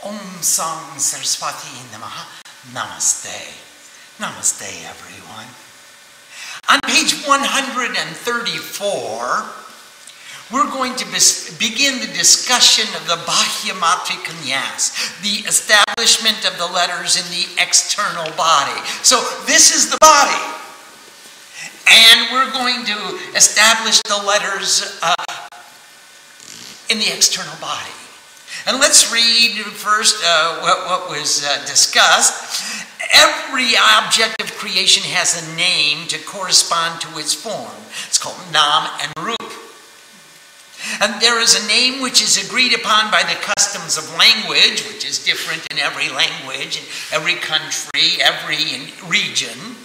Om Sang Saraswati Namaha. Namaste. Namaste, everyone. On page 134, we're going to begin the discussion of the Bahya Matrika Nyasa, the establishment of the letters in the external body. So this is the body, and we're going to establish the letters in the external body. And let's read first what was discussed. Every object of creation has a name to correspond to its form. It's called Nam and Rup. And there is a name which is agreed upon by the customs of language, which is different in every language, in every country, every region,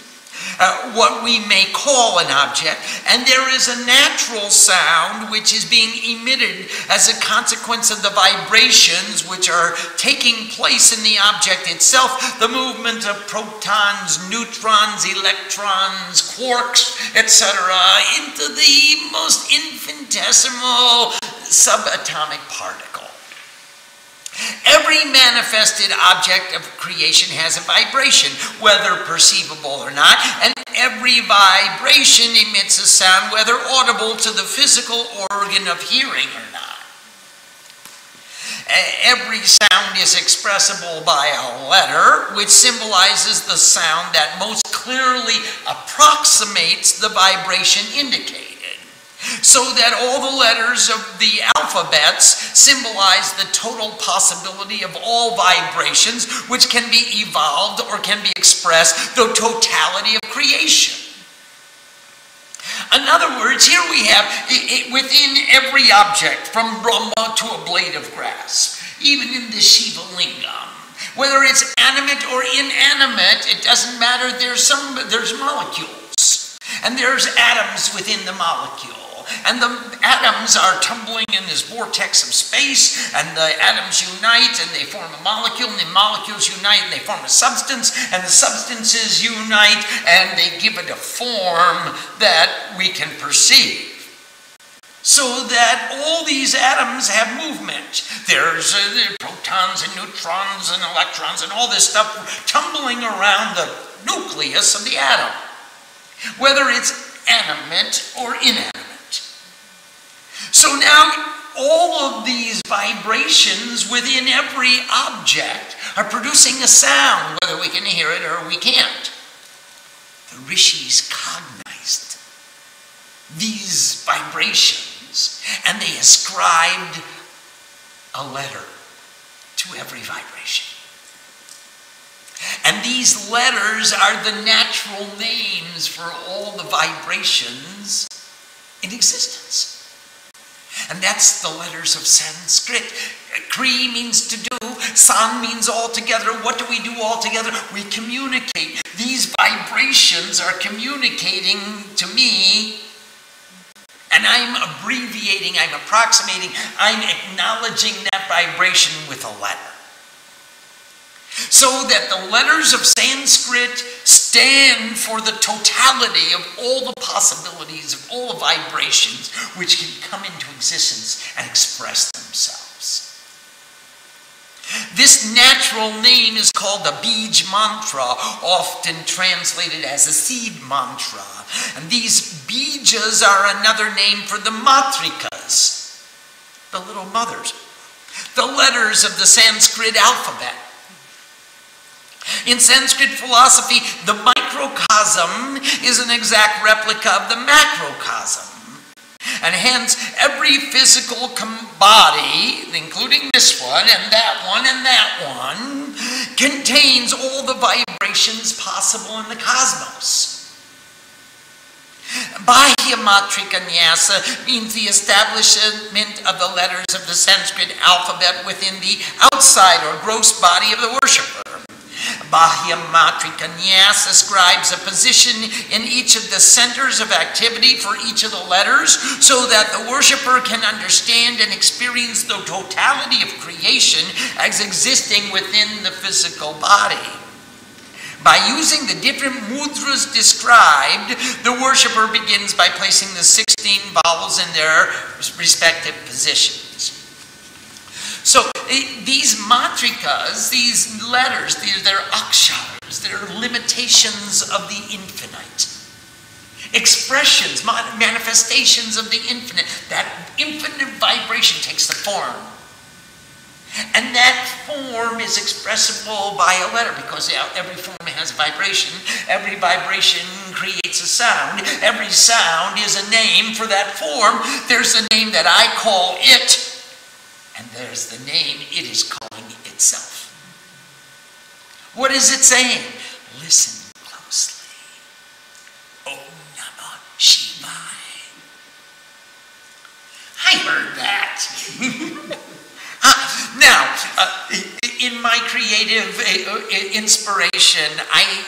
what we may call an object. And there is a natural sound which is being emitted as a consequence of the vibrations which are taking place in the object itself, the movement of protons, neutrons, electrons, quarks, etc., into the most infinitesimal subatomic particle. Every manifested object of creation has a vibration, whether perceivable or not, and every vibration emits a sound, whether audible to the physical organ of hearing or not. Every sound is expressible by a letter, which symbolizes the sound that most clearly approximates the vibration indicated. So that all the letters of the alphabets symbolize the total possibility of all vibrations which can be evolved or can be expressed, the totality of creation. In other words, here we have within every object, from Brahma to a blade of grass, even in the Shiva Linga, whether it's animate or inanimate, it doesn't matter. There's molecules, and there's atoms within the molecule. And the atoms are tumbling in this vortex of space, and the atoms unite and they form a molecule, and the molecules unite and they form a substance, and the substances unite and they give it a form that we can perceive. So that all these atoms have movement. There's protons and neutrons and electrons and all this stuff tumbling around the nucleus of the atom, whether it's animate or inanimate. So now all of these vibrations within every object are producing a sound, whether we can hear it or we can't. The rishis cognized these vibrations, and they ascribed a letter to every vibration. And these letters are the natural names for all the vibrations in existence. And that's the letters of Sanskrit. Kri means to do, Sang means all together. What do we do all together? We communicate. These vibrations are communicating to me, and I'm abbreviating, I'm approximating, I'm acknowledging that vibration with a letter. So that the letters of Sanskrit stand for the totality of all the possibilities of all the vibrations which can come into existence and express themselves. This natural name is called the Bij mantra, often translated as a seed mantra. And these Bijas are another name for the Matrikas, the little mothers, the letters of the Sanskrit alphabet. In Sanskrit philosophy, the microcosm is an exact replica of the macrocosm. And hence, every physical body, including this one, and that one, contains all the vibrations possible in the cosmos. Bahya Matrika Nyasa means the establishment of the letters of the Sanskrit alphabet within the outside or gross body of the worshipper. Bahya Matrika Nyasa ascribes a position in each of the centers of activity for each of the letters so that the worshipper can understand and experience the totality of creation as existing within the physical body. By using the different mudras described, the worshipper begins by placing the 16 vowels in their respective positions. So these matrikas, these letters, they're akshars, they're limitations of the infinite. Expressions, manifestations of the infinite. That infinite vibration takes the form. And that form is expressible by a letter, because every form has vibration. Every vibration creates a sound. Every sound is a name for that form. There's the name that I call it, and there's the name it is calling itself. What is it saying? Listen closely. Om Namah Shivaya. I heard that. Now, in my creative inspiration, I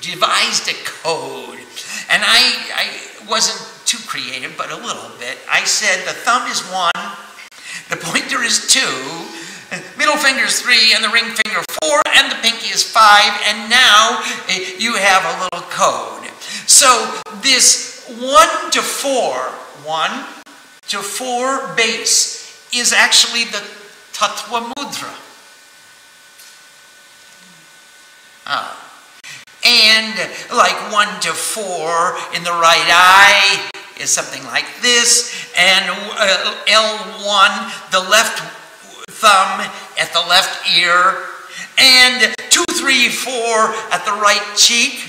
devised a code, and I wasn't too creative, but a little bit. I said the thumb is 1, the pointer is 2, middle finger is 3, and the ring finger 4, and the pinky is 5, and now you have a little code. So this 1 to 4 base is actually the Tata Mudra. And like 1 to 4 in the right eye is something like this, and L1, the left thumb at the left ear, and 2, 3, 4 at the right cheek.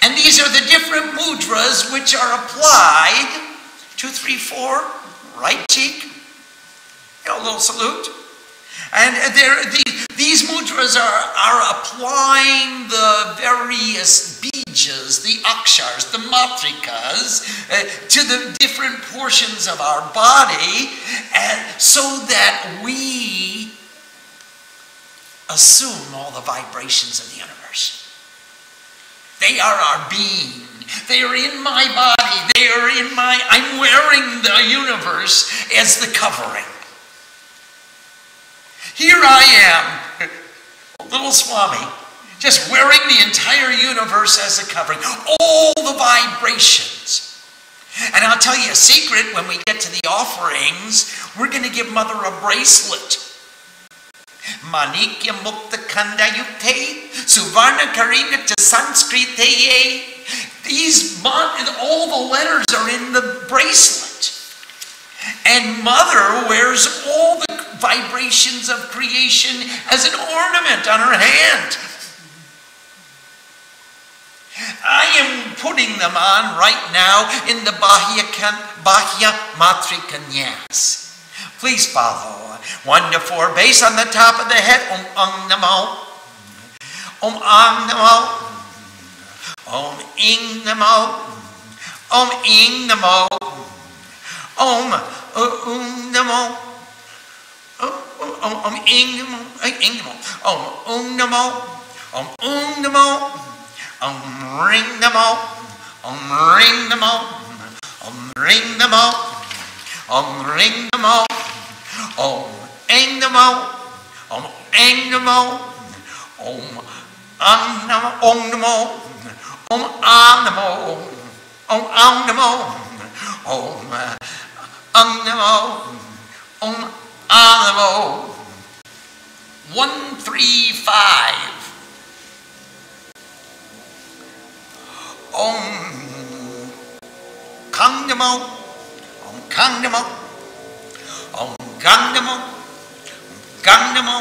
And these are the different mudras which are applied. 2, 3, 4, right cheek, a little salute. And these mudras are applying the various bijas, the akshars, the matrikas, to the different portions of our body, and so that we assume all the vibrations of the universe. They are our being. They are in my body. They are in I'm wearing the universe as the covering. Here I am, little Swami, just wearing the entire universe as a covering. All the vibrations. And I'll tell you a secret, when we get to the offerings, we're going to give Mother a bracelet. Manikya Mukta Kanda Yukte, Suvarna Karina to Sanskrite. All the letters are in the bracelet. And Mother wears all the vibrations of creation as an ornament on her hand. I am putting them on right now in the Bahya Matrika Nyasa. Please follow. 1 to 4 base on the top of the head. Om Ang Namo. Om Ang Namo. Om Ing Namo. Om Ing Namo. Om Namo. Om Ing Namo. Om Namo. Om Namo. Om Ring Namo. Om Ring Namo. Om Ring Namo. Om Ring Namo. Om Ing Namo. Om Ing Namo. Om Ang Namo. Om Namo. Om Ang Namo. Om Ang Namo. Om Ang Namo. Om Ang Namo. 1, 3, 5. Om Kang Namo. Om Kang Namo. Om Gang Namo. Om Gang Namo.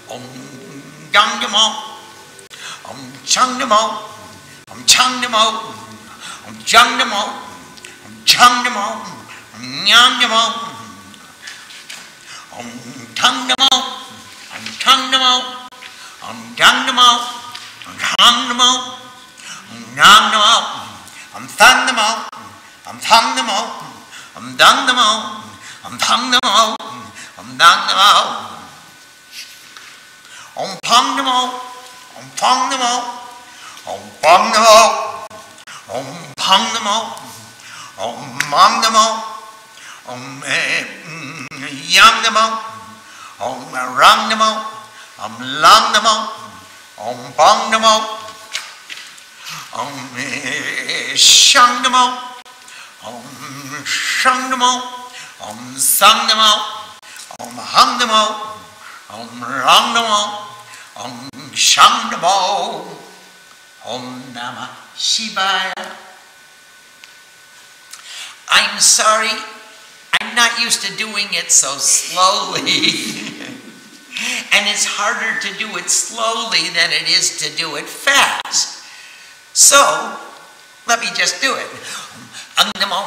Om Gang Namo. Om Chang Namo. Om Chang Namo. Om Chang Namo. Om Chang Namo. Om Nyang Namo. Om Tang Namo. Om Tang Namo. Om Dang Namo. Om Hang Namo. Om Nang Namo. Om Thang Namo. Om Thang Namo. Om Dang Namo. Om Thang Namo. Om Dang Namo. Om Pang Namo. Om Pang Namo. Om Pang Namo. Om Pang Namo. Om Mang Namo. Om Yang Namo. Om Rang Namo. Om Lang Namo. Om Pang Namo. Om Shang Namo. Om Shang Namo. Om Sang Namo. Om Hang Namo, Om Rang Namo, Om Shang Namo, Om Namah Shivaya. I'm sorry, I'm not used to doing it so slowly. And it's harder to do it slowly than it is to do it fast. So, let me just do it. Ang namo,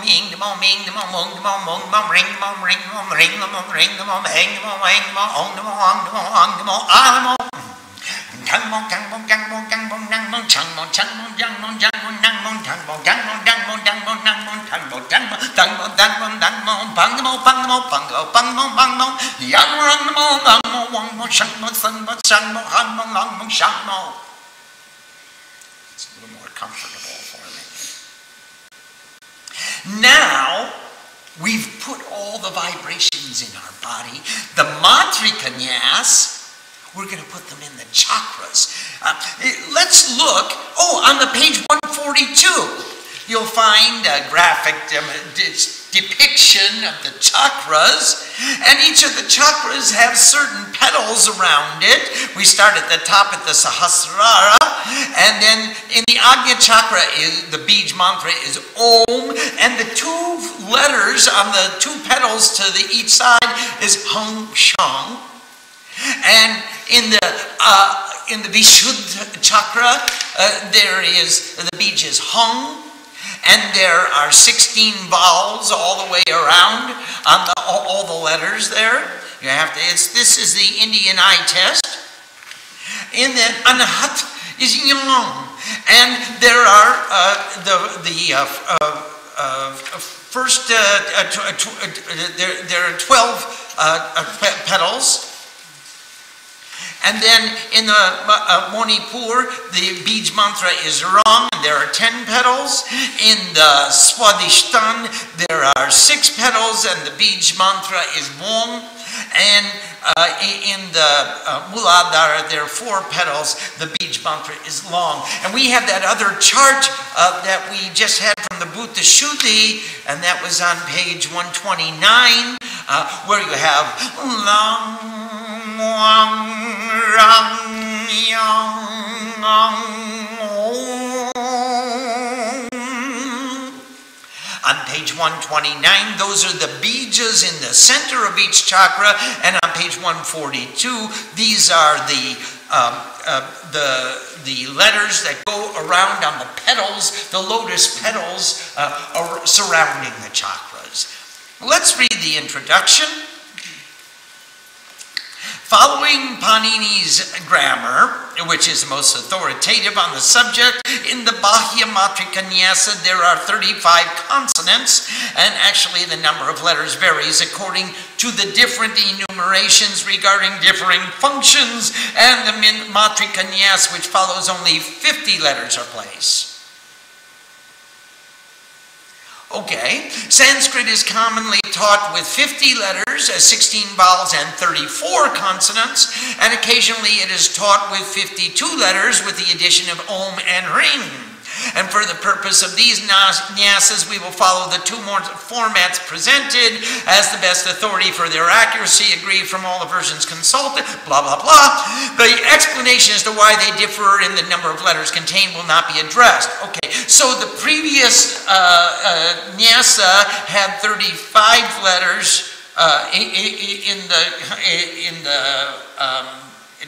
ming namo, mong namo, ring namo, ring namo, ring namo, ring namo, hang namo, hang namo, ong namo, ang namo, namo. Tang mong, tang mong, tang mong, tang mong, nang mong, chang mong, chang mong, jang mong, jang mong, nang mong, tang mong, tang mong, tang mong, tang mong, nang mong, tang mong, tang mong, tang mong, tang mong, tang mong, pang namo, pang namo, pang go, pang mong, pang mong, yang rang namo, nang mong, wang mong, shang mong, sang mong, shang mong, han mong, lang mong, shang mong. It's a little more comfortable for me. Now, we've put all the vibrations in our body. The Matrika Nyasa, we're going to put them in the chakras. Let's look. Oh, on the page 142, you'll find a graphic depiction of the chakras. And each of the chakras have certain petals around it. We start at the top at the Sahasrara. And then in the Anga chakra, the Bij mantra is Om. And the two letters on the two petals to each side is Hung Shang. And in the Vishuddha chakra, there is the Bij is Hung, and there are 16 vowels all the way around on all the letters there. You have to. This is the Indian eye test. In the Anahat is Yang, and there are first there are 12 petals. And then in the Manipur, the Bij mantra is Rang, and there are 10 petals. In the Swadhisthana, there are 6 petals, and the Bij mantra is Wong. And in the Muladhara, there are 4 petals. The Bij mantra is Long. And we have that other chart that we just had from the Bhuta Shuddhi, and that was on page 129, where you have Long, Wang, Rang, Yang, on page 129, those are the bijas in the center of each chakra, and on page 142, these are the letters that go around on the petals, the lotus petals surrounding the chakras. Let's read the introduction. Following Panini's grammar, which is most authoritative on the subject, in the Bahya Matrika Nyasa there are 35 consonants, and actually the number of letters varies according to the different enumerations regarding differing functions, and the Matrika Nyasa, which follows, only 50 letters are placed. Okay, Sanskrit is commonly taught with 50 letters, 16 vowels, and 34 consonants, and occasionally it is taught with 52 letters with the addition of Om and Ring. And for the purpose of these nyasas, we will follow the two more formats presented as the best authority for their accuracy, agreed from all the versions consulted, blah, blah, blah. The explanation as to why they differ in the number of letters contained will not be addressed. Okay, so the previous nyasa had 35 letters in the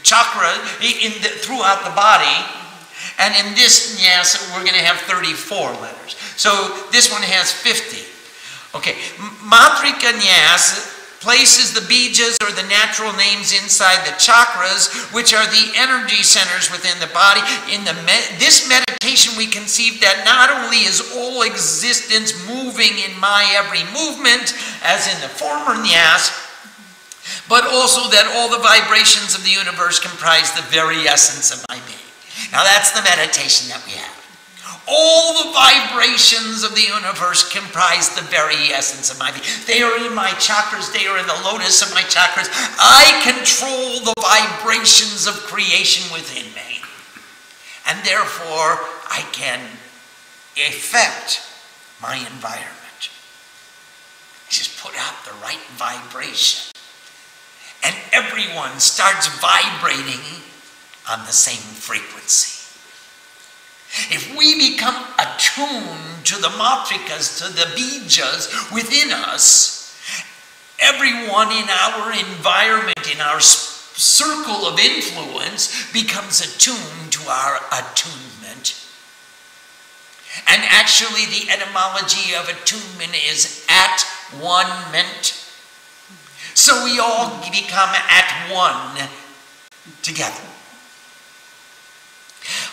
chakra, throughout the body. And in this nyasa, we're going to have 34 letters. So this one has 50. Okay, Matrika Nyasa places the bijas, or the natural names, inside the chakras, which are the energy centers within the body. In this meditation, we conceive that not only is all existence moving in my every movement, as in the former nyasa, but also that all the vibrations of the universe comprise the very essence of my being. Now that's the meditation that we have. All the vibrations of the universe comprise the very essence of my being. They are in my chakras, they are in the lotus of my chakras. I control the vibrations of creation within me. And therefore, I can affect my environment. Just put out the right vibration. And everyone starts vibrating on the same frequency. If we become attuned to the matrikas, to the bijas within us, everyone in our environment, in our circle of influence, becomes attuned to our attunement. And actually, the etymology of attunement is at one-ment. So we all become at one together.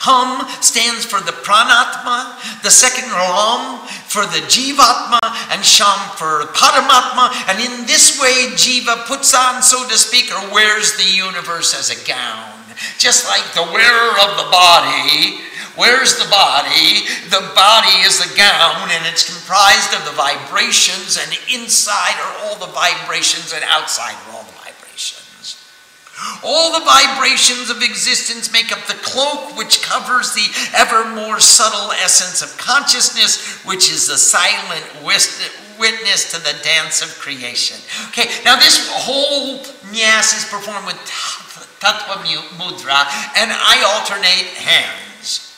Hum stands for the pranatma, the second ram for the jivatma, and sham for paramatma. And in this way, jiva puts on, so to speak, or wears the universe as a gown. Just like the wearer of the body wears the body is the gown, and it's comprised of the vibrations, and inside are all the vibrations, and outside are all the vibrations. All the vibrations of existence make up the cloak which covers the ever more subtle essence of consciousness, which is the silent witness to the dance of creation. Okay, now this whole nyasa is performed with Tata Mudra, and I alternate hands.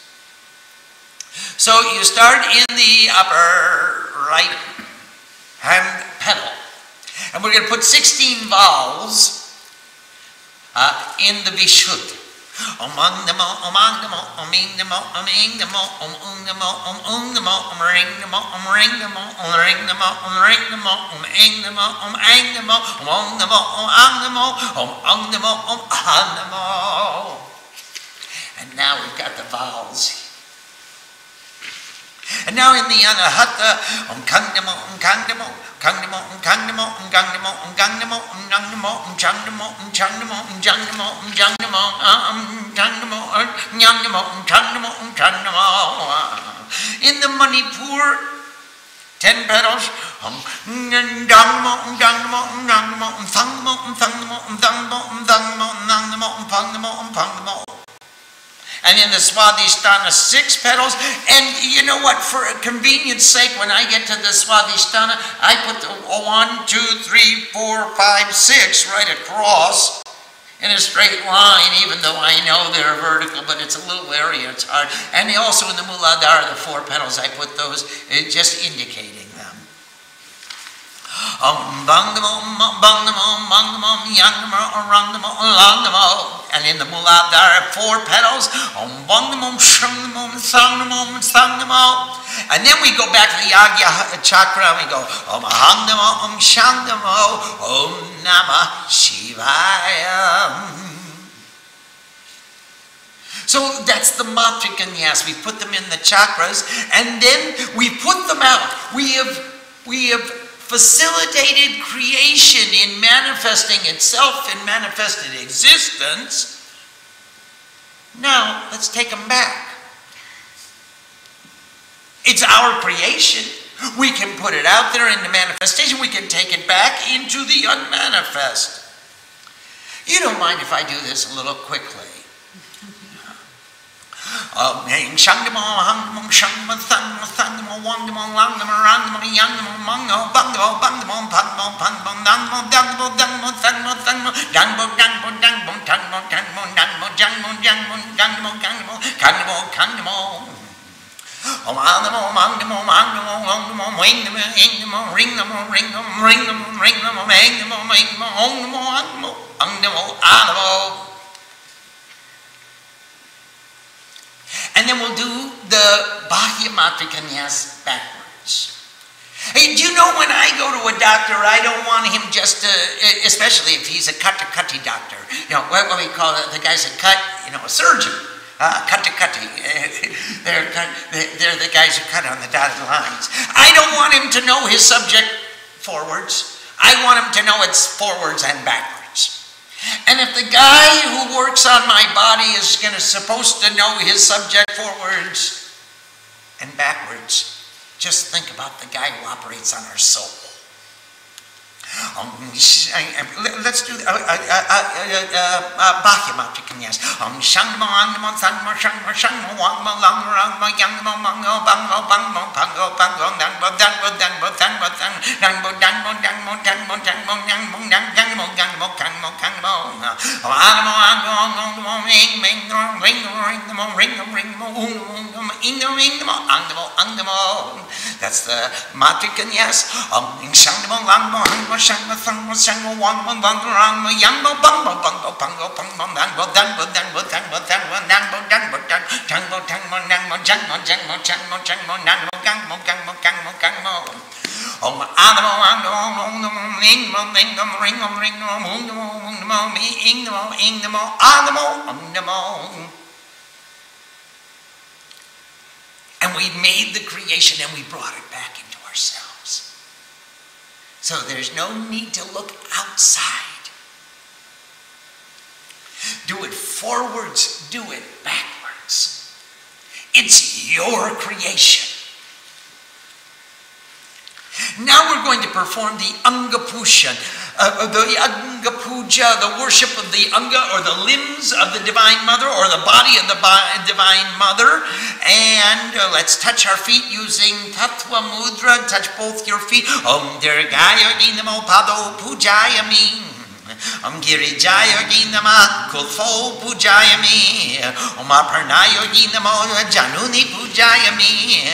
So you start in the upper right hand pedal, and we're going to put 16 vowels in the Vishuddha. Om ang namo, om ang namo, om ing namo, om ing namo, om namo, om namo, om ring namo, om ring namo, om ring namo, om ring namo, om ing namo, om ang namo, om namo, om ang namo, om ang namo, om ah namo. And now we've got the vowels. And now in the Anahata, Om Kangdamo, Om Kangdamo, Kangdamo, Om Kangdamo, Om Kangdamo, Om Kangdamo, Om Nangdamo, Om Changdamo, Om Changdamo, Om Jangdamo, Om Jangdamo, Om Jangdamo, Om Nyangdamo, Om Changdamo, Om Changdamo. In the Manipur, 10 petals, Om Dangdamo, Om Dangdamo, Om Dangdamo, Om Thangdamo, Om Thangdamo, Om Thangdamo, Om Thangdamo, Om Nangdamo, Om Pangdamo, Om Pangdamo. And in the Swadhisthana, 6 petals. And you know what? For a convenience sake, when I get to the Swadhisthana, I put the 1, 2, 3, 4, 5, 6 right across in a straight line, even though I know they're vertical, but it's a little area, it's hard. And also in the Muladhara, the 4 petals, I put those just indicating them. Om Bangdamo, Bangdamo, Bangdamo, Yangdamo, Rangdamo, Langdamo. And in the Muladhara, 4 petals. Om Bangdamo, Shangdamo, Sangdamo, Sangdamo. And then we go back to the Anga chakra and we go Om Hangdamo, Om Shangdamo, Om Namah Shivaya. So that's the Matrika Nyasa. We put them in the chakras, and then we put them out. We have facilitated creation in manifesting itself in manifested existence. Now, let's take them back. It's our creation. We can put it out there into manifestation. We can take it back into the unmanifest. You don't mind if I do this a little quickly. Shangdamo, Hangdamo, Shangdamo, Thangdamo, Thangdamo, Wangdamo, Langdamo, Rangdamo, Yangdamo, Mangdamo, Bangdamo, Bangdamo, Pangdamo, Pangdamo, Dangdamo, Dangdamo, Dangdamo, Thangdamo, Thangdamo, Dangdamo, Dangdamo, Dangdamo, Dangdamo, Dangdamo, Dangdamo, Dangdamo, Dangdamo, Dangdamo, Kangdamo, Kangdamo. Om Angdamo, Mangdamo, Mangdamo, Langdamo, Wingdamo, Ingdamo, Ringdamo, Ringdamo, Ringdamo, Ringdamo, Mangdamo, Mangdamo, Ongdamo, Angdamo, Angdamo, Angdamo. And then we'll do the Bahya Matrika Nyasa backwards. Hey, do you know when I go to a doctor, I don't want him just to, especially if he's a kati doctor. You know, what we call it, the guy's a cut, you know, a surgeon. Kati. They're the guys who cut on the dotted lines. I don't want him to know his subject forwards. I want him to know it's forwards and backwards. And if the guy who works on my body is supposed to know his subject forwards and backwards, just think about the guy who operates on our soul. Let's do Bahya Matrika Nyasa. Shangmo Angmo Sangmo Shangmo Shangmo Wangmo Langmo Rangmo Yangmo Mango Bangmo Bangmo Pango Pango Dangbo Dangbo Dangbo Dangbo Dangbo Dangbo Dangbo Dangbo Dangbo Dangbo Dangbo Dangbo Kangmo Kangmo Angmo Angmo Ring Ring Ring Ring Ring Ring Ring Angmo Angmo. That's the Matrika Nyasa. Shangmo Langmo Angmo Shangmo Sangmo Shangmo Wangmo Bangmo Rangmo Yangmo Bangmo Bangmo Pango Pango Dangbo Dangbo Dangbo Dangbo Dangbo Dangbo Dangbo Dangbo Dangbo Dangbo Dangbo Dangbo Dangbo Dangbo Dangbo Gangmo Gangmo Gangmo Gangmo Angmo Angmo Ingmo Ingmo Ringmo Ringmo Mungmo Mungmo Ingmo Ingmo Angmo Angmo. And we made the creation and we brought it back into ourselves. So there's no need to look outside. Do it forwards, do it backwards. It's your creation. Now we're going to perform the Anga Puja, the worship of the Anga, or the limbs of the Divine Mother, or the body of the Divine Mother. And let's touch our feet using Tata Mudra. Touch both your feet. Om Dirgaya Ginamo Pado Pujayami. Om Girijaya Ginama Kulfo Pujayami. Om Aparnayo Ginamo Januni Pujayami.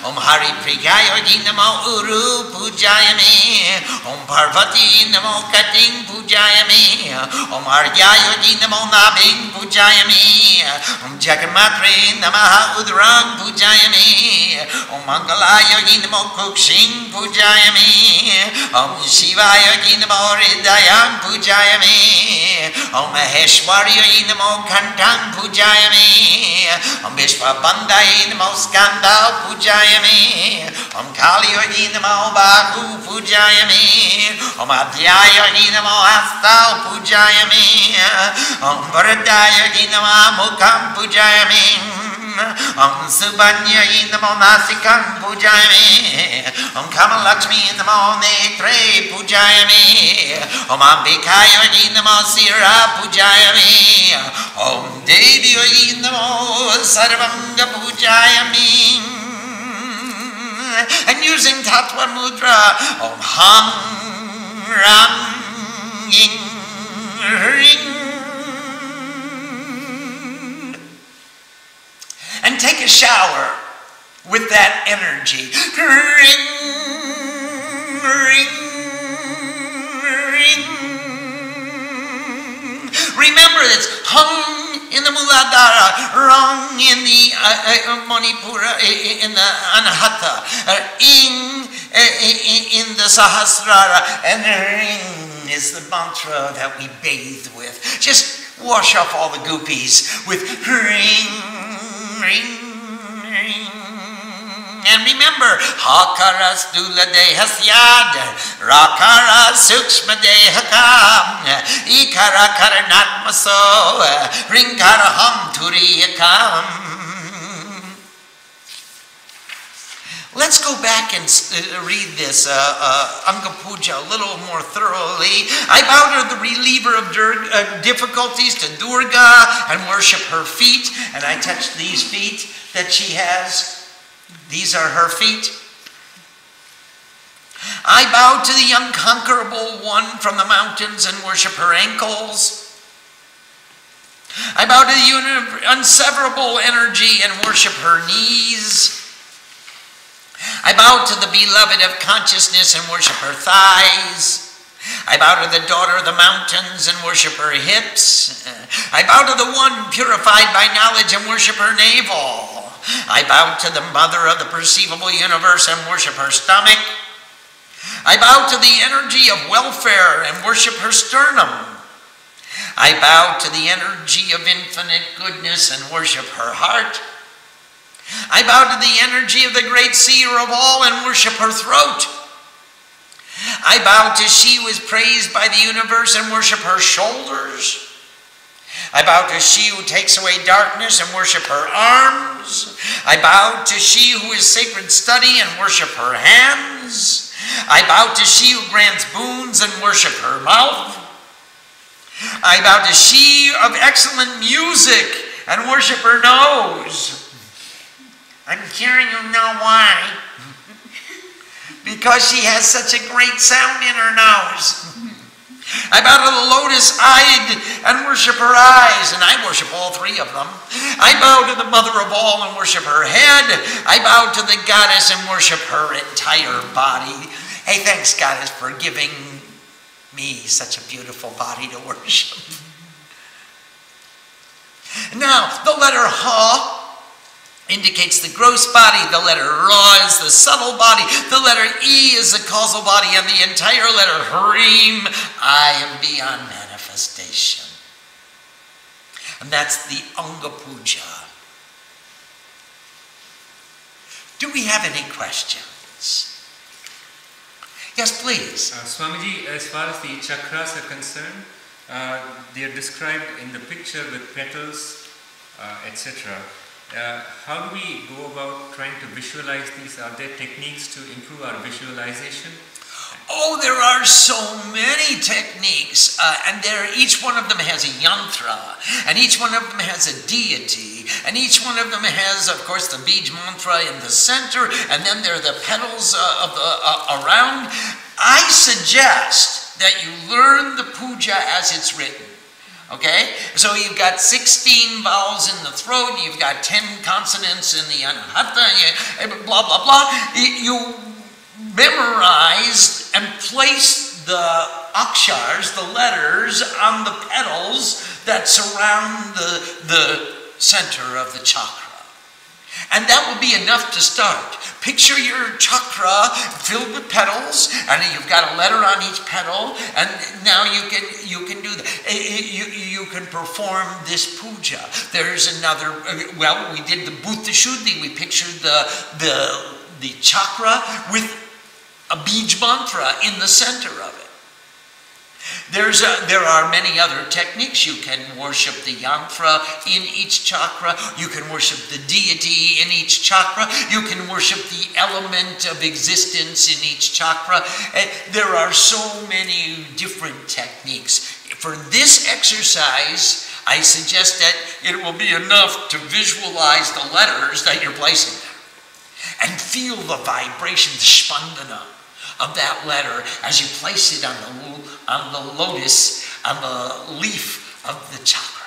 Om Hari Prigaya Ginamo Uru Pujayami. Om Parvati Namo Kating Pujayami. Om Aryayo Ginamo Nabing Pujayami. Om Jagamatri Namaha Udrang Pujayami. Om Mangalayo Ginamo Kukshin Pujayami. Om Shivaya Ginamo Ridayam Pujayami. Om Maheshwarya Namo Kantang Pujayami. Om Vishwabandai Namo Skanda Pujayami. Om Kaliya Namo Bahu Pujayami. Om Adhyaya Namo Hasta Pujayami. Om Varadaya Namo Mukam Pujayami. Om Subhanya Namo Nasikam Pujayami. Om Kamalakshmi Namo Netre Pujayami. Om Ambikaya Namo Sira Pujayami. Om Devi Namo Sarvanga Pujayami. And using Tata Mudra, Om Ham Ram Ying Ring. And take a shower with that energy. Ring, ring, ring. Remember this. Hum in the Muladhara, Rang in the Manipura, in the Anahata, Ing in the Sahasrara, and Ring is the mantra that we bathe with. Just wash off all the goopies with ring. Ring, ring. And remember, Hakara Stula Dehasyad, Rakara Sukshma Dehakam, Ikara Karanatmaso, Ringkara Ham Turiyakam. Let's go back and read this Anga Puja a little more thoroughly. I bow to the reliever of difficulties, to Durga, and worship her feet. And I touch these feet that she has. These are her feet. I bow to the unconquerable one from the mountains and worship her ankles. I bow to the unseverable energy and worship her knees. I bow to the beloved of consciousness and worship her thighs. I bow to the daughter of the mountains and worship her hips. I bow to the one purified by knowledge and worship her navel. I bow to the mother of the perceivable universe and worship her stomach. I bow to the energy of welfare and worship her sternum. I bow to the energy of infinite goodness and worship her heart. I bow to the energy of the great seer of all and worship her throat. I bow to she who is praised by the universe and worship her shoulders. I bow to she who takes away darkness and worship her arms. I bow to she who is sacred study and worship her hands. I bow to she who grants boons and worship her mouth. I bow to she of excellent music and worship her nose. I'm sure you know why. Because she has such a great sound in her nose. I bow to the lotus-eyed and worship her eyes, and I worship all three of them. I bow to the mother of all and worship her head. I bow to the goddess and worship her entire body. Hey, thanks, goddess, for giving me such a beautiful body to worship. Now, the letter Ha indicates the gross body, the letter Ra is the subtle body, the letter E is the causal body, and the entire letter Hrim, I am beyond manifestation. And that's the Anga Puja. Do we have any questions? Yes, please. Swamiji, as far as the chakras are concerned, they are described in the picture with petals, etc. How do we go about trying to visualize these? Are there techniques to improve our visualization? Oh, there are so many techniques, and each one of them has a yantra, and each one of them has a deity, and each one of them has, of course, the Bij mantra in the center, and then there are the petals around. I suggest that you learn the puja as it's written. Okay, so you've got 16 vowels in the throat, you've got 10 consonants in the anahata, blah, blah, blah. You memorize and place the akshars, the letters, on the petals that surround the center of the chakra. And that will be enough to start. Picture your chakra filled with petals, and you've got a letter on each petal, and now you can do that. You can perform this puja. There's another, well, we did the Bhuta Shuddhi. We pictured the chakra with a Bij mantra in the center of it. There are many other techniques. You can worship the yantra in each chakra. You can worship the deity in each chakra. You can worship the element of existence in each chakra. There are so many different techniques. For this exercise, I suggest that it will be enough to visualize the letters that you're placing there and feel the vibration, the spandana of that letter as you place it on the lotus, on the leaf of the chakra.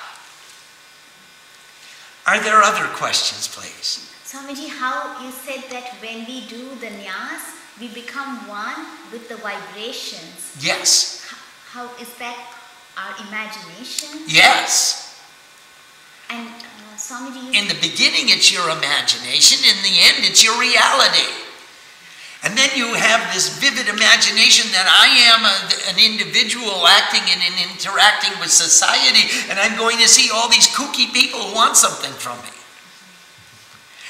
Are there other questions, please? Swamiji, how you said that when we do the nyas, we become one with the vibrations. Yes. How is that our imagination? Yes. And Swamiji, in the beginning it's your imagination, in the end it's your reality. And then you have this vivid imagination that I am an individual acting and interacting with society, and I'm going to see all these kooky people who want something from me.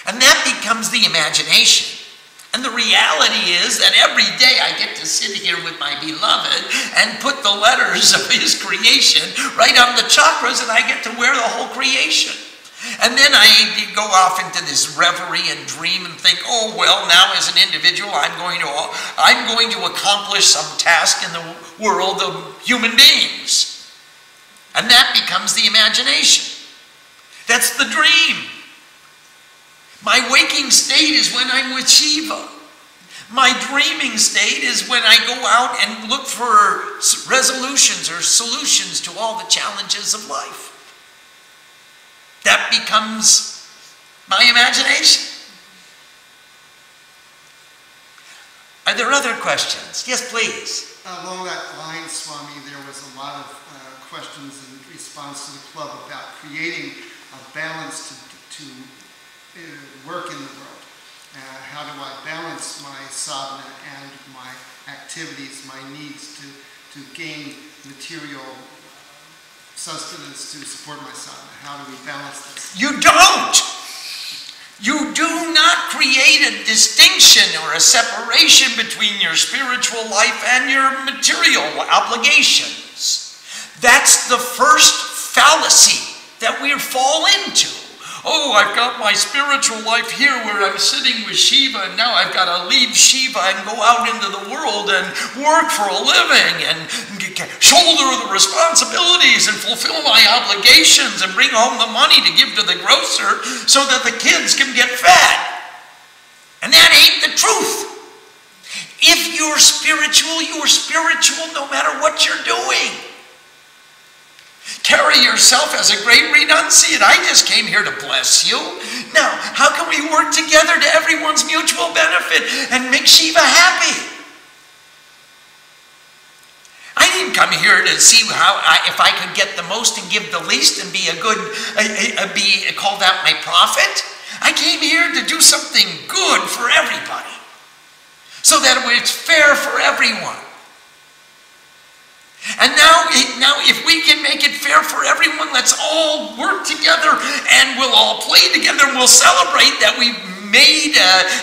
And that becomes the imagination. And the reality is that every day I get to sit here with my beloved and put the letters of his creation right on the chakras, and I get to wear the whole creation. And then I go off into this reverie and dream and think, oh, well, now as an individual, I'm going to accomplish some task in the world of human beings. And that becomes the imagination. That's the dream. My waking state is when I'm with Shiva. My dreaming state is when I go out and look for resolutions or solutions to all the challenges of life. That becomes my imagination. Are there other questions? Yes, please. Along that line, Swami, there was a lot of questions in response to the club about creating a balance to work in the world. How do I balance my sadhana and my activities, my needs to gain material sustenance to support my sadhana? How do we balance this? You don't! You do not create a distinction or a separation between your spiritual life and your material obligations. That's the first fallacy that we fall into. Oh, I've got my spiritual life here where I'm sitting with Shiva, and now I've got to leave Shiva and go out into the world and work for a living and shoulder the responsibilities and fulfill my obligations and bring home the money to give to the grocer so that the kids can get fed. And that ain't the truth. If you're spiritual no matter what you're doing. Carry yourself as a great renunciate. I just came here to bless you. Now, how can we work together to everyone's mutual benefit and make Shiva happy? I didn't come here to see if I could get the most and give the least and be be called out my prophet. I came here to do something good for everybody, so that it's fair for everyone. And now if we can make it fair for everyone, let's all work together and we'll all play together and we'll celebrate that we've made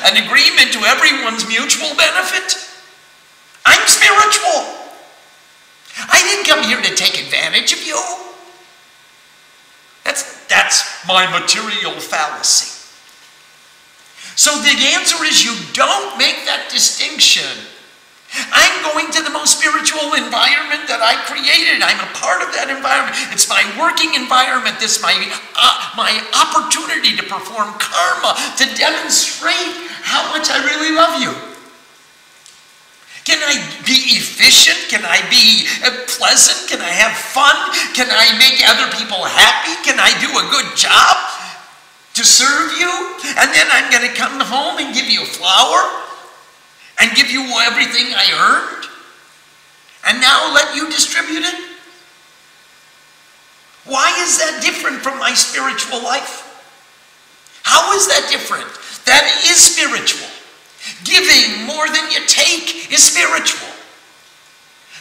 an agreement to everyone's mutual benefit. I'm spiritual. I didn't come here to take advantage of you. That's my material fallacy. So the answer is you don't make that distinction. I'm going to the most spiritual environment that I created. I'm a part of that environment. It's my working environment. This is my opportunity to perform karma, to demonstrate how much I really love you. Can I be efficient? Can I be pleasant? Can I have fun? Can I make other people happy? Can I do a good job to serve you? And then I'm going to come home and give you a flower and give you everything I earned, and now let you distribute it? Why is that different from my spiritual life? How is that different? That is spiritual. Giving more than you take is spiritual.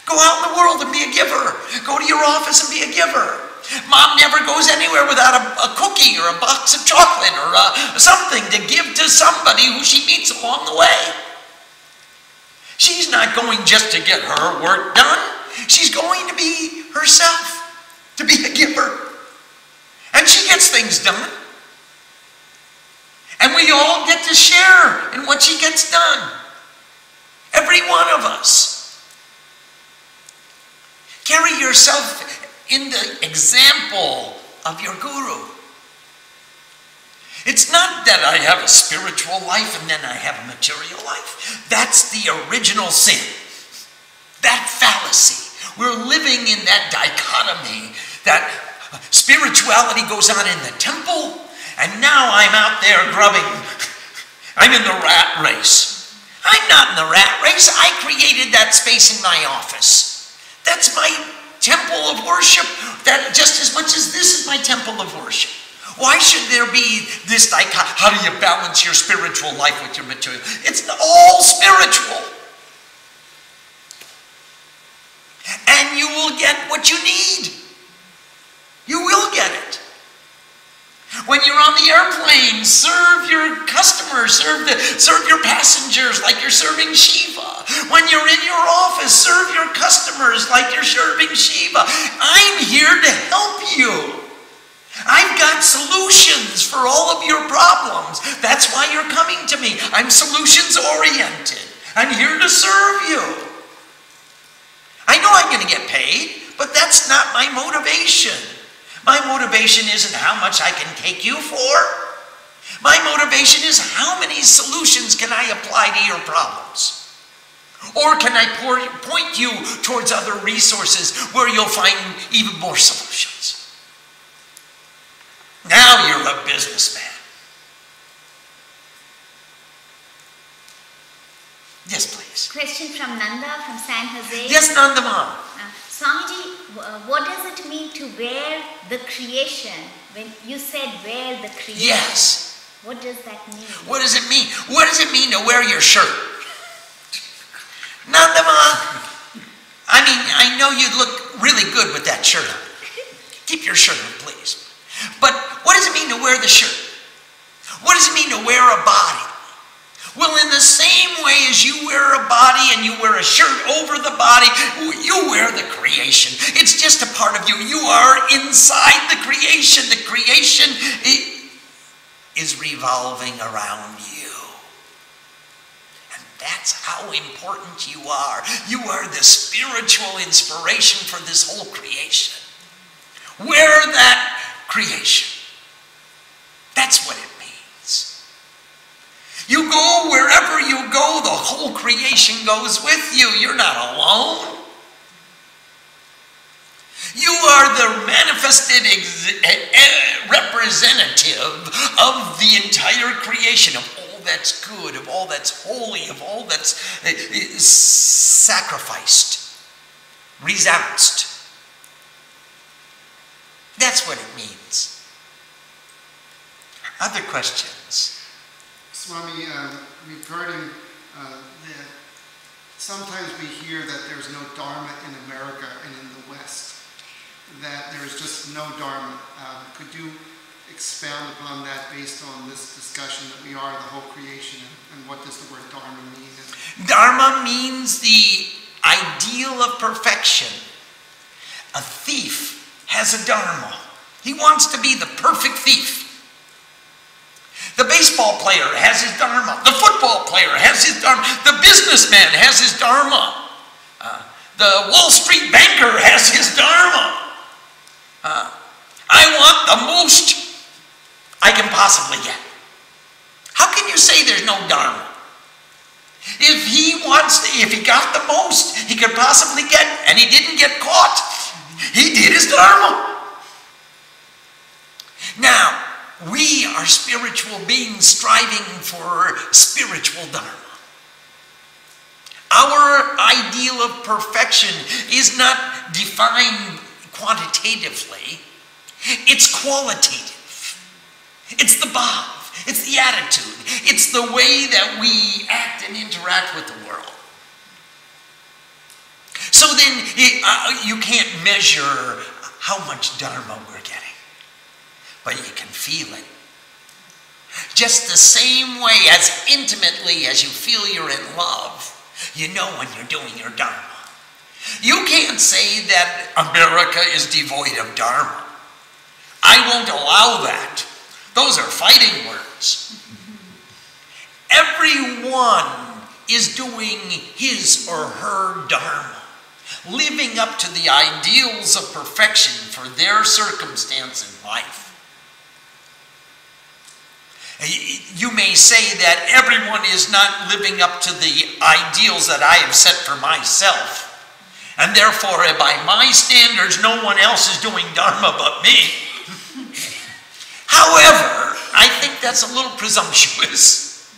Go out in the world and be a giver. Go to your office and be a giver. Mom never goes anywhere without a cookie or a box of chocolate or something to give to somebody who she meets along the way. She's not going just to get her work done. She's going to be herself, to be a giver. And she gets things done. And we all get to share in what she gets done. Every one of us. Carry yourself in the example of your guru. It's not that I have a spiritual life and then I have a material life. That's the original sin. That fallacy. We're living in that dichotomy that spirituality goes on in the temple and now I'm out there grubbing. I'm in the rat race. I'm not in the rat race. I created that space in my office. That's my temple of worship. That just as much as this is my temple of worship. Why should there be this how do you balance your spiritual life with your material? It's all spiritual. And you will get what you need. You will get it. When you're on the airplane, serve your customers, serve your passengers like you're serving Shiva. When you're in your office, serve your customers like you're serving Shiva. I'm here to help you. I've got solutions for all of your problems. That's why you're coming to me. I'm solutions oriented. I'm here to serve you. I know I'm going to get paid, but that's not my motivation. My motivation isn't how much I can take you for. My motivation is how many solutions can I apply to your problems? Or can I point you towards other resources where you'll find even more solutions? Now you're a businessman. Yes, please. Question from Nanda from San Jose. Yes, Nanda Mom. Swamiji, what does it mean to wear the creation? When you said wear the creation. Yes. What does that mean? What does it mean? What does it mean to wear your shirt? Nanda Mom. I mean, I know you look really good with that shirt on. Keep your shirt on, please. But what does it mean to wear the shirt? What does it mean to wear a body? Well, in the same way as you wear a body and you wear a shirt over the body, you wear the creation. It's just a part of you. You are inside the creation. The creation is revolving around you. And that's how important you are. You are the spiritual inspiration for this whole creation. We're that creation. That's what it means. You go wherever you go, the whole creation goes with you. You're not alone. You are the manifested representative of the entire creation, of all that's good, of all that's holy, of all that's sacrificed, renounced. That's what it means. Other questions? Swami, regarding that, sometimes we hear that there's no Dharma in America and in the West, that there's just no Dharma. Could you expound upon that based on this discussion that we are the whole creation, and what does the word Dharma mean? Dharma means the ideal of perfection. A thief has a dharma. He wants to be the perfect thief. The baseball player has his dharma. The football player has his dharma. The businessman has his dharma. The Wall Street banker has his dharma. I want the most I can possibly get. How can you say there's no dharma? If he got the most he could possibly get and he didn't get caught, he did his dharma. Now, we are spiritual beings striving for spiritual dharma. Our ideal of perfection is not defined quantitatively. It's qualitative. It's the bhav. It's the attitude. It's the way that we act and interact with the world. So then you can't measure how much dharma we're getting. But you can feel it. Just the same way, as intimately as you feel you're in love, you know when you're doing your dharma. You can't say that America is devoid of dharma. I won't allow that. Those are fighting words. Everyone is doing his or her dharma, living up to the ideals of perfection for their circumstance in life. You may say that everyone is not living up to the ideals that I have set for myself, and therefore by my standards no one else is doing dharma but me. However, I think that's a little presumptuous.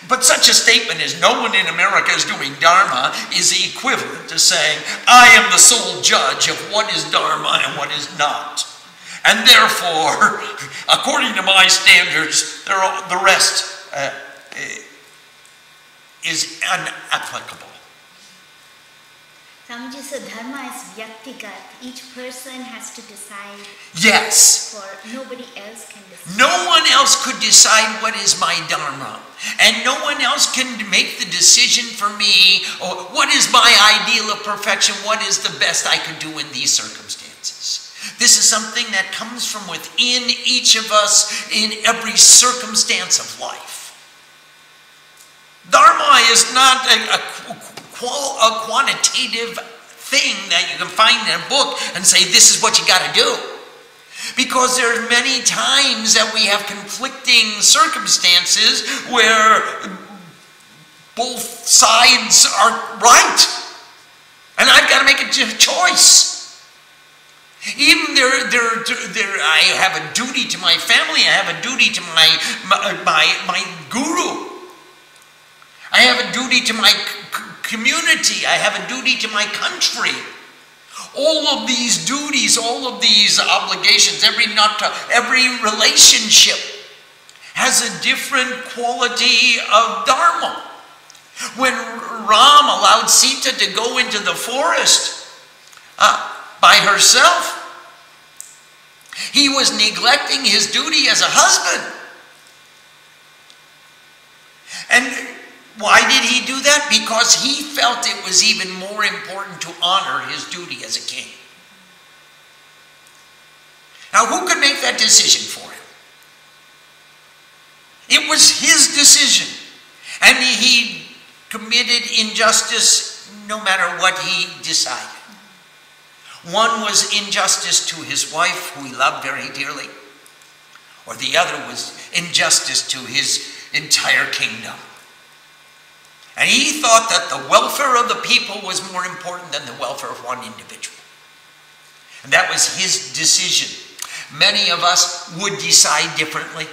But such a statement as no one in America is doing dharma is equivalent to saying I am the sole judge of what is dharma and what is not. And therefore, according to my standards, the rest is unapplicable. Swamiji, so dharma is vyaktigat. Each person has to decide. Yes. For nobody else can decide. No one else could decide what is my dharma. And no one else can make the decision for me, or what is my ideal of perfection, what is the best I could do in these circumstances. This is something that comes from within each of us in every circumstance of life. Dharma is not a quantitative thing that you can find in a book and say this is what you got to do. Because there are many times that we have conflicting circumstances where both sides are right. And I've got to make a choice. Even I have a duty to my family. I have a duty to my guru. I have a duty to my community. I have a duty to my country. All of these duties, all of these obligations, every relationship has a different quality of dharma. When Ram allowed Sita to go into the forest by herself, he was neglecting his duty as a husband. And why did he do that? Because he felt it was even more important to honor his duty as a king. Now, who could make that decision for him? And he committed injustice no matter what he decided. One was injustice to his wife, who he loved very dearly, or the other was injustice to his entire kingdom. And he thought that the welfare of the people was more important than the welfare of one individual. And that was his decision. Many of us would decide differently.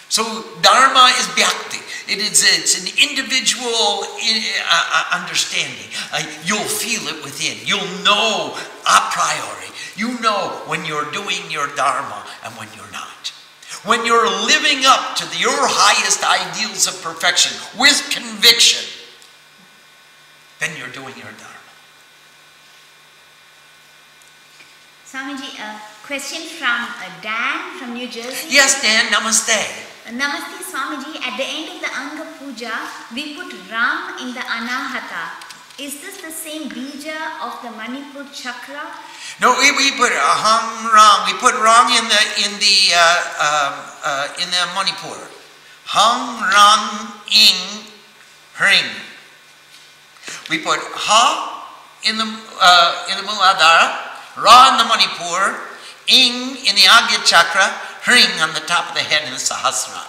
So Dharma is bhakti. It's an individual understanding. You'll feel it within. You'll know a priori. You know when you're doing your Dharma and when you're not. When you're living up to your highest ideals of perfection with conviction, then you're doing your Dharma. Swamiji, a question from Dan from New Jersey. Yes, Dan, namaste. Namaste Swamiji, at the end of the Anga Puja, we put Ram in the Anahata. Is this the same bija of the Manipur chakra? No, we put Hang Rang. We put Rang in the Manipur. Hang Rang Ing Hring. We put Ha in the Muladhara, Ra in the Manipur, Ing in the Agya chakra, Hring on the top of the head in the Sahasrara.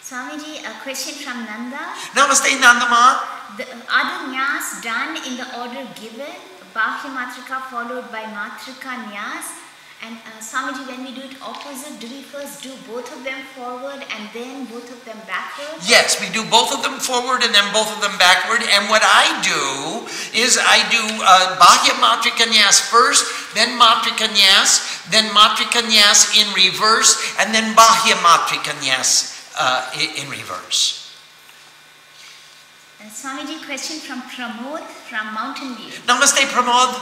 Swamiji, a question from Nanda. Namaste, Nandama. Are the Nyas done in the order given? Bahya Matrika followed by Matrika Nyas? And Swamiji, when we do it opposite, do we first do both of them forward and then both of them backward? Yes, we do both of them forward and then both of them backward. And what I do is I do Bahya Matrika Nyas first, then Matrika Nyas, then Matrika Nyas in reverse, and then Bahya Matrika Nyas in reverse. Swamiji, question from Pramod from Mountain View. Namaste, Pramod.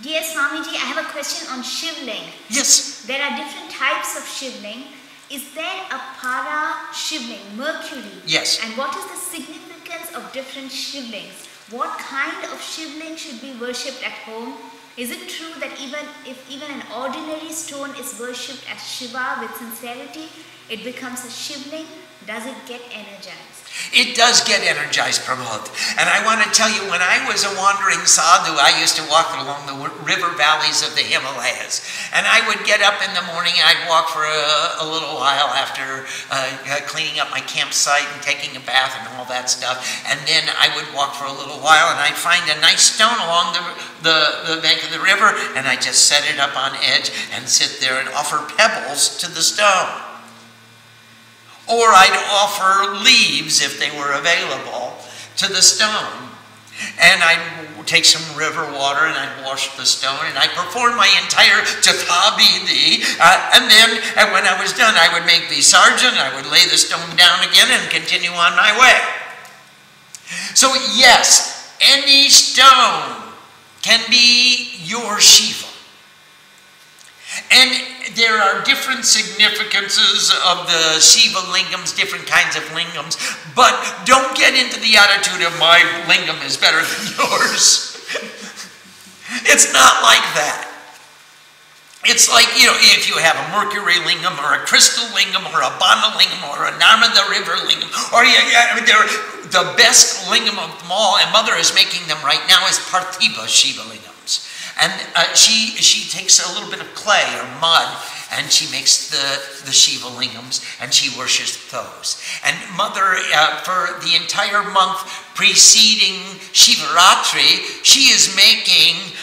Dear Swamiji, I have a question on Shivling. Yes. There are different types of Shivling. Is there a para Shivling, Mercury? Yes. And what is the significance of different Shivlings? What kind of Shivling should be worshipped at home? Is it true that if an ordinary stone is worshipped as Shiva with sincerity, it becomes a Shivling? Does it get energized? It does get energized, Pramod. And I want to tell you, when I was a wandering sadhu, I used to walk along the river valleys of the Himalayas. And I would get up in the morning, and I'd walk for a little while after cleaning up my campsite and taking a bath and all that stuff. And then I would walk for a little while, and I'd find a nice stone along the bank of the river, and I'd just set it up on edge and sit there and offer pebbles to the stone. Or I'd offer leaves, if they were available, to the stone. And I'd take some river water and I'd wash the stone, and I'd perform my entire Tathabidi. And when I was done, I would make Visarjan, I would lay the stone down again and continue on my way. So yes, any stone can be your Shiva. And there are different significances of the Shiva lingams, different kinds of lingams, but don't get into the attitude of my lingam is better than yours. It's not like that. It's like, if you have a Mercury lingam or a crystal lingam or a Bana lingam or a Narmada river lingam, or the best lingam of them all, and Mother is making them right now, is Parthiva Shiva lingams. And she takes a little bit of clay or mud, and she makes the Shiva lingams, and she worships those. And Mother, for the entire month preceding Shivaratri, she is making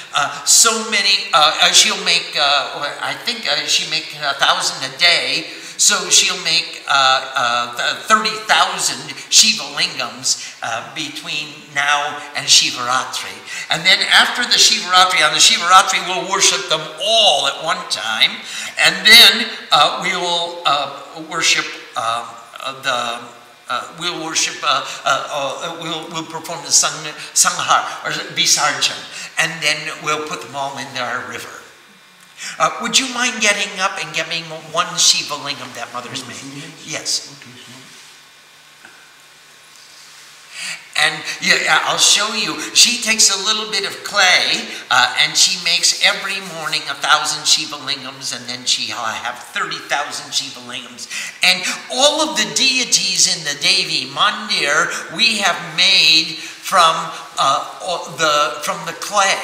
so many. She'll make, I think she makes 1,000 a day. So she'll make 30,000 Shiva lingams between now and Shivaratri. And then after the Shivaratri, on the Shivaratri, we'll worship them all at one time. And then we will worship we'll perform the Sanghar or Visarjan. And then we'll put them all into our river. Would you mind getting up and getting one Shiva lingam that Mother's made? Yes. And yeah, I'll show you. She takes a little bit of clay and she makes every morning 1,000 Shiva lingams, and then she'll have 30,000 Shiva lingams. And all of the deities in the Devi Mandir we have made from the clay.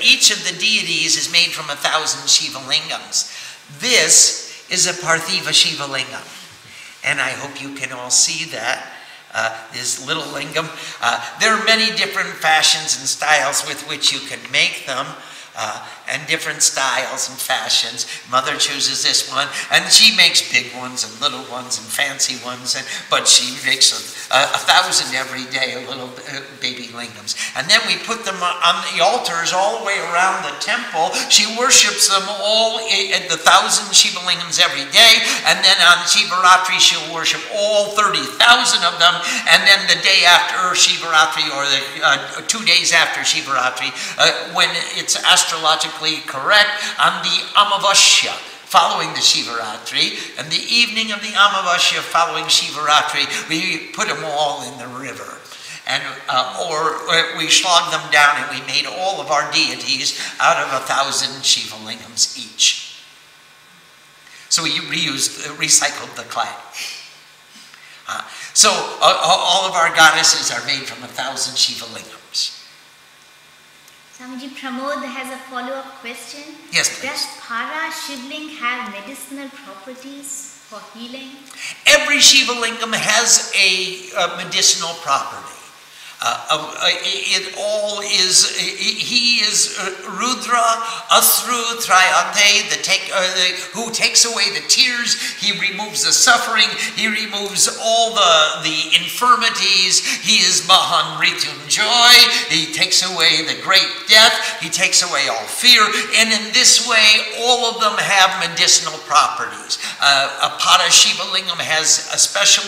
Each of the deities is made from 1,000 Shiva lingams. This is a Parthiva Shiva lingam, and I hope you can all see that. This little lingam. There are many different fashions and styles with which you can make them, and different styles and fashions. Mother chooses this one, and she makes big ones and little ones and fancy ones, but she makes 1,000 every day, little baby lingams. And then we put them on the altars all the way around the temple. She worships them all, the 1,000 Shiva lingams every day, and then on Shivaratri she'll worship all 30,000 of them, and then the day after Shivaratri, or the 2 days after Shivaratri, when it's astrologically correct, on the Amavasya following the Shivaratri, and the evening of the Amavasya following Shivaratri, we put them all in the river. And or we slogged them down, and we made all of our deities out of 1,000 Shiva lingams each. So we recycled the clay. So all of our goddesses are made from 1,000 Shiva lingams. Swamiji, Pramod has a follow-up question. Yes, please. Does Para Shivling have medicinal properties for healing? Every Shiva lingam has a medicinal property. He is Rudra, Asru, Trayate, who takes away the tears, he removes the suffering, he removes all the infirmities, he is Mahan Mrityunjoy, he takes away the great death, he takes away all fear, and in this way all of them have medicinal properties. A Pada Shiva lingam has a special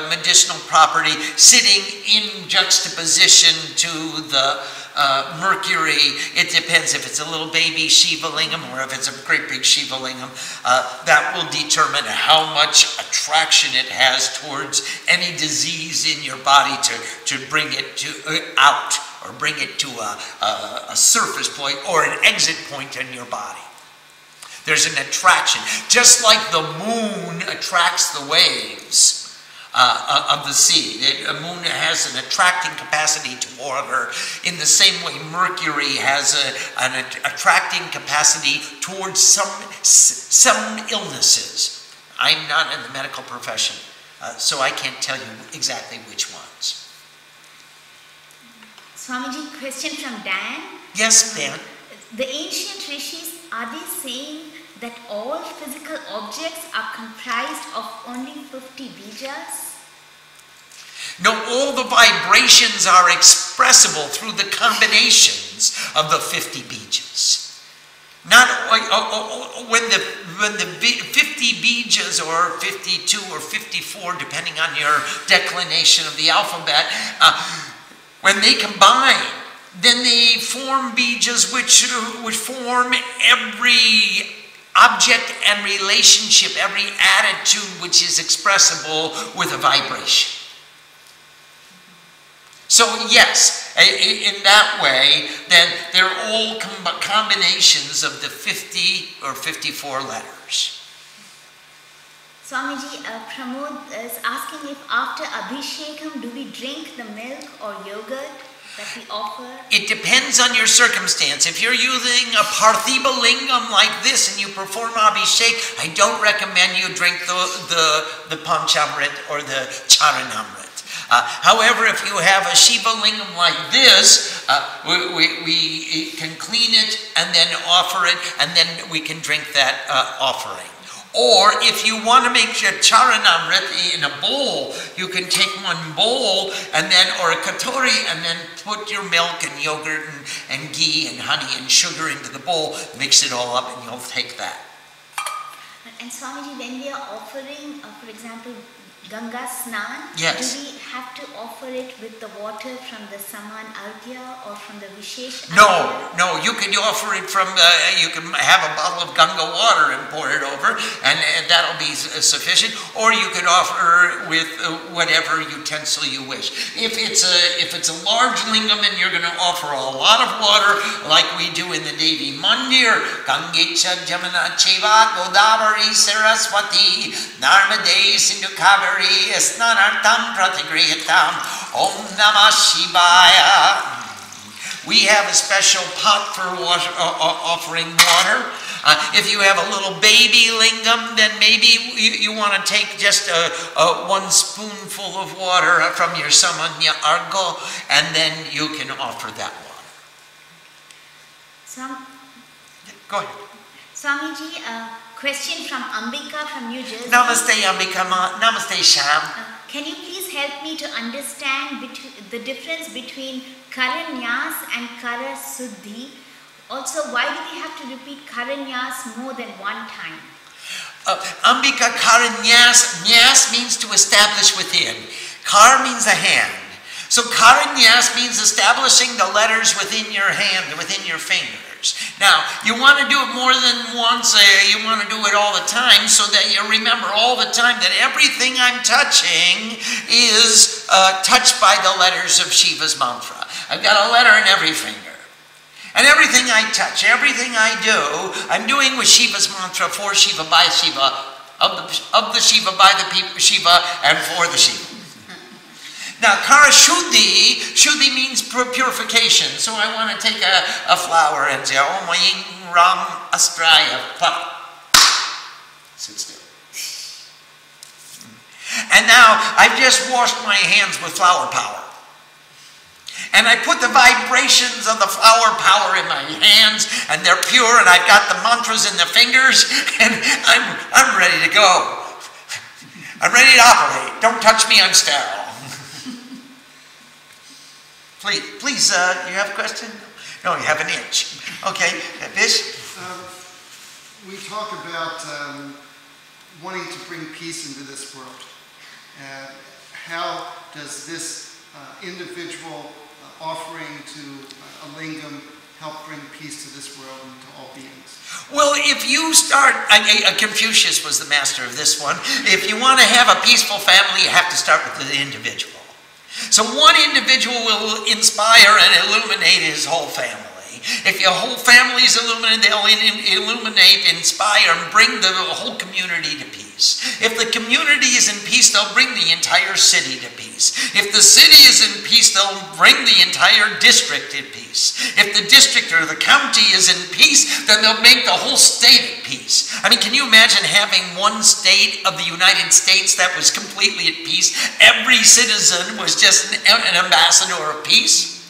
medicinal property sitting in juxtaposition to the Mercury. It depends if it's a little baby Shiva lingam or if it's a great big Shiva lingam. That will determine how much attraction it has towards any disease in your body to bring it out, or bring it to a surface point or an exit point in your body. There's an attraction. Just like the moon attracts the waves of the sea. The moon has an attracting capacity toward her. In the same way, Mercury has an attracting capacity towards some illnesses. I'm not in the medical profession, so I can't tell you exactly which ones. Swamiji, question from Dan. Yes, Dan. The ancient rishis, are they saying that all physical objects are comprised of only 50 bijas? No, all the vibrations are expressible through the combinations of the 50 bijas. Not when the 50 bijas, or 52 or 54, depending on your declination of the alphabet, when they combine, then they form bijas which form every object and relationship, every attitude which is expressible with a vibration. So yes, in that way, then they're all combinations of the 50 or 54 letters. Swamiji, Pramod is asking if after Abhishekam, do we drink the milk or yogurt that we offer? It depends on your circumstance. If you're using a Parthiva lingam like this and you perform Abhishek, I don't recommend you drink the Panchamrit or the Charanamrit. However, if you have a Shiva lingam like this, we can clean it and then offer it, and then we can drink that offering. Or if you want to make a charanamrit in a bowl, you can take one bowl and then, or a katori, and then put your milk and yogurt and ghee and honey and sugar into the bowl, mix it all up, and you'll take that. And Swamiji, when we are offering, for example, Ganga Snan, Yes. do we have to offer it with the water from the Saman Arghya or from the Vishesh No, Arghya? no, you can offer it from, you can have a bottle of Ganga water and pour it over, and that'll be sufficient, or you could offer with whatever utensil you wish. If it's a large lingam and you're going to offer a lot of water, like we do in the Devi Mandir, Gangecha Jamuna Cheva Godavari Saraswati Narmade Sindhu Kaveri Snanartam Pratigriyatam Om Namah Shivaya. We have a special pot for offering water. If you have a little baby lingam, then maybe you want to take just one spoonful of water from your samanya argo, and then you can offer that water. Go ahead. Swamiji, a question from Ambika from New Jersey. Namaste, Ambika. Namaste, Sham. Can you please help me to understand the difference between Karanyas and Karasuddhi? Also, why do we have to repeat Karanyas more than one time? Ambika, Karanyas. Nyas means to establish within. Kar means a hand. So Karanyas means establishing the letters within your hand, within your fingers. Now, you want to do it more than once, you want to do it all the time, so that you remember all the time that everything I'm touching is touched by the letters of Shiva's mantra. I've got a letter in every finger. And everything I touch, everything I do, I'm doing with Shiva's mantra, for Shiva, by Shiva, of the Shiva, by the Shiva, and for the Shiva. Now, Karashuddhi, Shuddhi means purification. So I want to take a flower and say, Om Ying Ram Astraya. Sit still. And now I've just washed my hands with flower power. And I put the vibrations of the flower power in my hands, and they're pure, and I've got the mantras in the fingers, and I'm ready to go. I'm ready to operate. Don't touch me, I'm sterile. Please, you have a question? No, you have an itch. Okay, Vish? We talk about wanting to bring peace into this world. How does this individual offering to a lingam help bring peace to this world and to all beings? Well, if you start, Confucius was the master of this one. If you want to have a peaceful family, you have to start with the individual. So one individual will inspire and illuminate his whole family. If your whole family is illuminated, they'll illuminate, inspire, and bring the whole community to peace. If the community is in peace, they'll bring the entire city to peace. If the city is in peace, they'll bring the entire district in peace. If the district or the county is in peace, then they'll make the whole state at peace. I mean, can you imagine having one state of the United States that was completely at peace? Every citizen was just an ambassador of peace?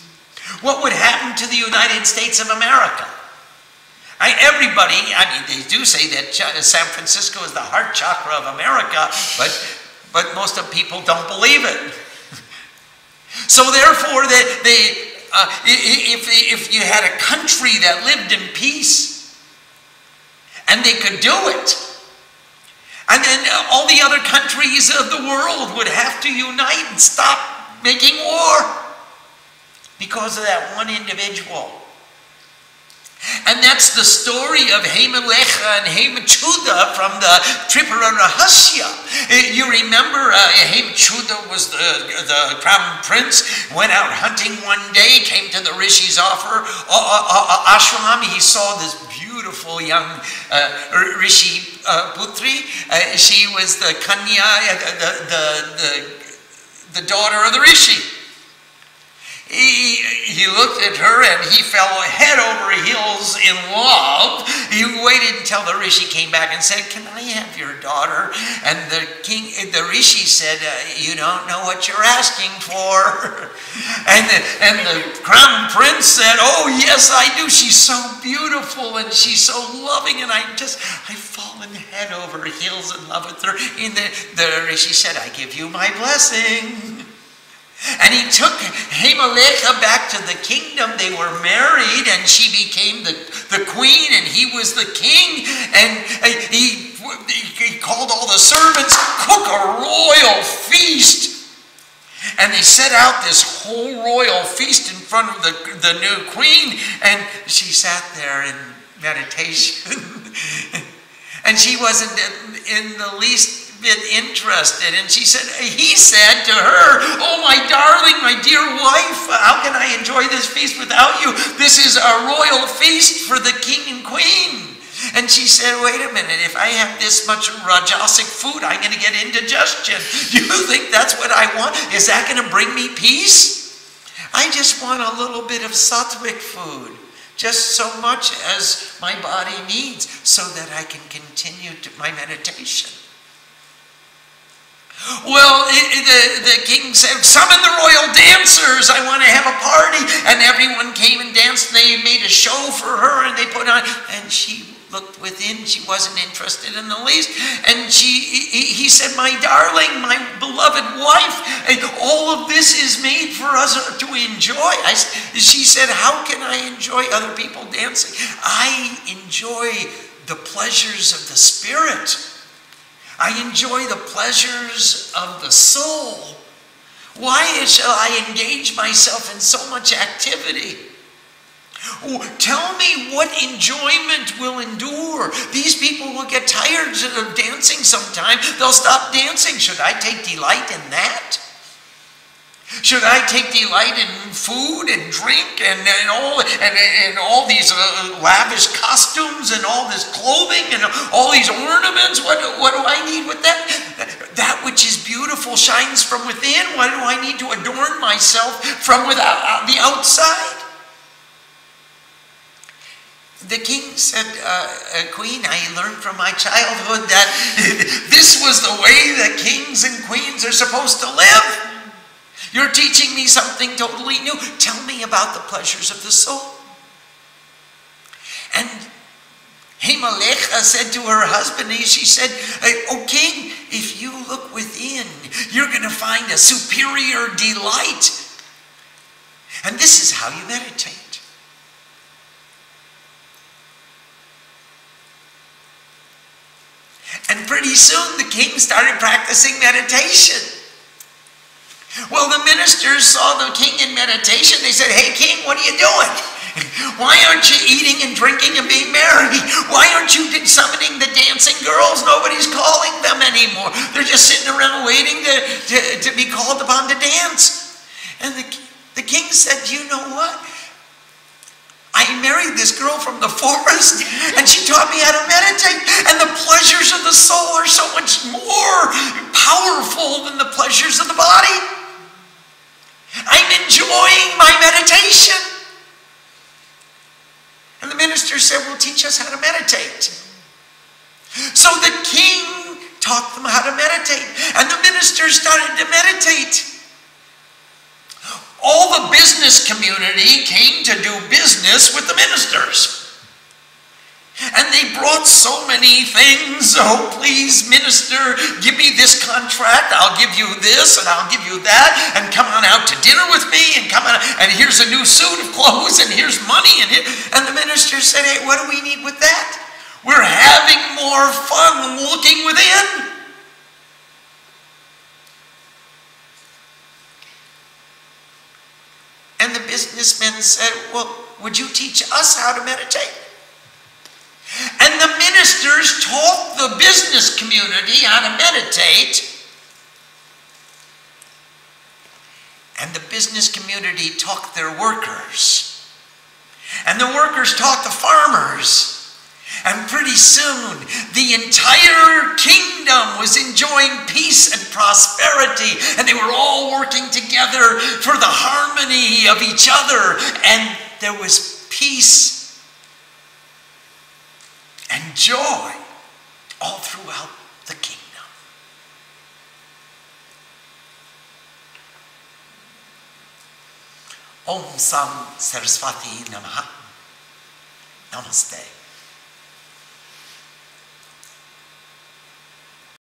What would happen to the United States of America? Everybody, they do say that San Francisco is the heart chakra of America, but most of people don't believe it. So therefore, if you had a country that lived in peace, and they could do it, and then all the other countries of the world would have to unite and stop making war because of that one individual. And that's the story of Hemalecha and Hemachuda from the Tripura Rahasya. You remember Hemachuda was the crown prince, went out hunting one day, came to the Rishi's ashram. He saw this beautiful young Rishi Putri. She was the Kanya, the daughter of the Rishi. He looked at her and he fell head over heels in love. He waited until the Rishi came back and said, "Can I have your daughter?" And the Rishi said, "You don't know what you're asking for." And the crown prince said, "Oh yes, I do. She's so beautiful and she's so loving, and I've fallen head over heels in love with her." And the Rishi said, "I give you my blessing." And he took Hemalecha back to the kingdom. They were married, and she became the queen, and he was the king. And he he called all the servants, cook a royal feast. And they set out this whole royal feast in front of the new queen, and she sat there in meditation. And she wasn't in the least bit interested. And he said to her, "Oh, my darling, my dear wife, how can I enjoy this feast without you? This is a royal feast for the king and queen." And she said, "Wait a minute, if I have this much rajasic food, I'm going to get indigestion. You think that's what I want? Is that going to bring me peace? I just want a little bit of sattvic food, just so much as my body needs, so that I can continue my meditation." Well, the king said, "Summon the royal dancers. I want to have a party." And everyone came and danced, and they made a show for her, and they put on, and she looked within. She wasn't interested in the least. And he said, "My darling, my beloved wife, all of this is made for us to enjoy." She said, "How can I enjoy other people dancing? I enjoy the pleasures of the spirit. I enjoy the pleasures of the soul. Why shall I engage myself in so much activity? Tell me what enjoyment will endure. These people will get tired of dancing sometime. They'll stop dancing. Should I take delight in that? Should I take delight in food and drink and all these lavish costumes and all this clothing and all these ornaments? What do I need with that? That which is beautiful shines from within. Why do I need to adorn myself from without the outside?" The king said, "Queen, I learned from my childhood that this was the way that kings and queens are supposed to live. You're teaching me something totally new. Tell me about the pleasures of the soul." And Himalecha said to her husband, she said, "O king, if you look within, you're going to find a superior delight. And this is how you meditate." And pretty soon the king started practicing meditation. Well, the ministers saw the king in meditation. They said, "Hey, king, what are you doing? Why aren't you eating and drinking and being merry? Why aren't you summoning the dancing girls? Nobody's calling them anymore. They're just sitting around waiting to be called upon to dance." And the king said, "You know what? I married this girl from the forest, and she taught me how to meditate. And the pleasures of the soul are so much more powerful than the pleasures of the body. I'm enjoying my meditation." And the minister said, "Well, teach us how to meditate." So the king taught them how to meditate, and the ministers started to meditate. All the business community came to do business with the ministers. And they brought so many things. "Oh, please, minister, give me this contract. I'll give you this and I'll give you that. And come on out to dinner with me. And come on. And here's a new suit of clothes. And here's money." And the minister said, "Hey, what do we need with that? We're having more fun looking within." And the businessmen said, "Well, would you teach us how to meditate?" And the ministers taught the business community how to meditate. And the business community taught their workers. And the workers taught the farmers. And pretty soon, the entire kingdom was enjoying peace and prosperity. And they were all working together for the harmony of each other. And there was peace and joy all throughout the kingdom. Om Sam Saraswati Namaha. Namaste.